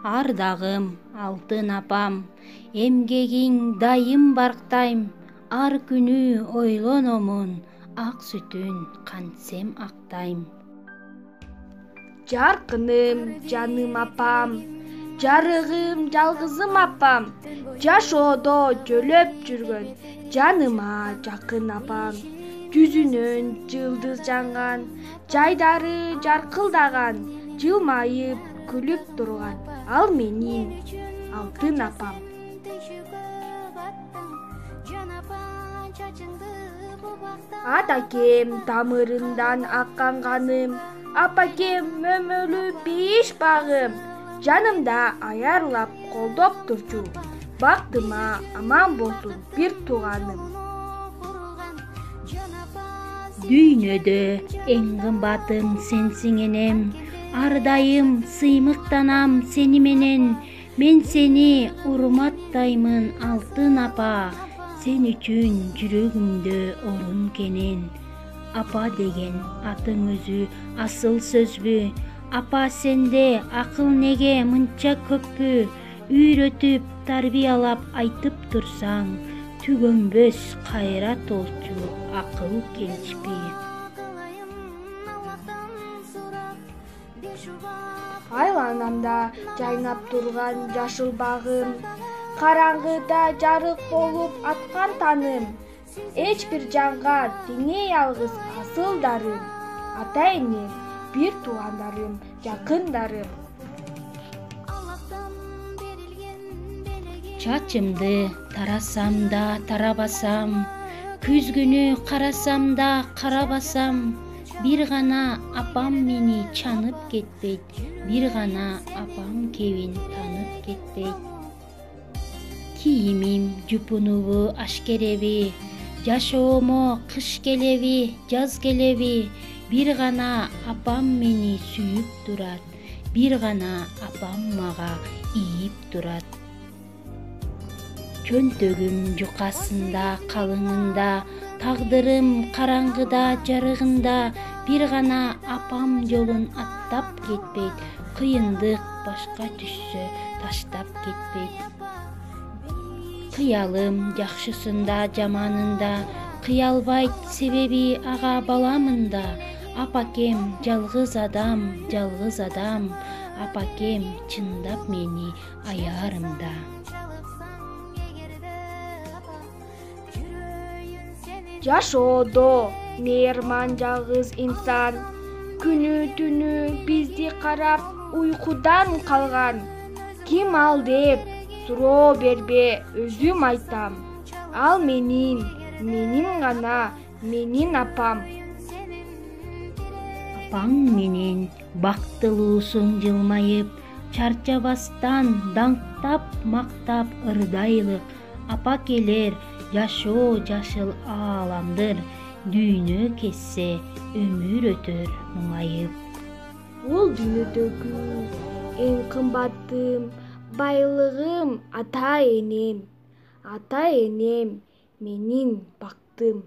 Ардагым, алтын апам, эмгегиң дайым барктайм. Ар күнү ойлономун, ак сүтүн кантсем актайм. Жаркыным, жаным апам, жарыгым, жалгызым апам, жашоодо жөлөп жүргөн жаныма жакын апам. Жүзүнөн жылдыз жанган, жайдары жаркылдаган, жылмайып күлүп турган ал менин алтын апам. Атакем тамырындан аккан каным, апакем мөмөлүү бейиш багым, жанымда аярлап колдоп турчу, бактыма аман болсун бир тууганым. Дүйнөдө эң кымбатым сенсиң энем, ар дайым сыймыктанам сени менен. Мен сени урматтаймын алтын апа, сен үчүн жүрөгүмдө орун кенен. Апа деген атың өзү асыл сөзбү, апа сенде акыл неге мынча көппү? Үйрөтүп тарбиялап айтып турсаң, түгөнбөс кайра толчу акыл келчпи? Айланамда жайнап турган жашыл багым, караңгыда жарык болуп аткан таным, эч бир жанга теңей алгыс асылдарым, ата энем, бир туугандарым, жакындарым. Чачымды тарасам да тарабасам, күзгүнү карасам да карабасам, бир гана апам мени чанып кетпейт, бир гана апам кебин танып кетпейт. Кийимим жупунубу аш кереби, жашоомо кыш келеби, жаз келеби, бир гана апам мени сүйүп турат, бир гана апам мага ийип турат. Чөнтөгүм жукасында калыңында, тагдырым караңгыда жарыгында, бир гана апам жолун аттап кетпейт, кыйындык башка түшсө таштап кетпейт. Кыялым жакшысында жаманында, кыялбайт себеби ага баламында. Апакем жалгыз адам, апакем чындап мени аярымда. Жашоодо мээрман жалгыз инсан, күнү түнү бизди карап уйкудан калган. Ким ал деп суроо бербе, өзүм айтам. Ал менин гана, менин апам. Апаң менен бактылуусуң жылмайып, чарчабастан даңктап мактап ырдайлык. Апа келер жашоо жашыл ааламдыр, дүйнө кессе өмүр өтөр муңайып. Бул дүйнөдөгү эң кымбаттым, байлыгым ата энем менин бактым.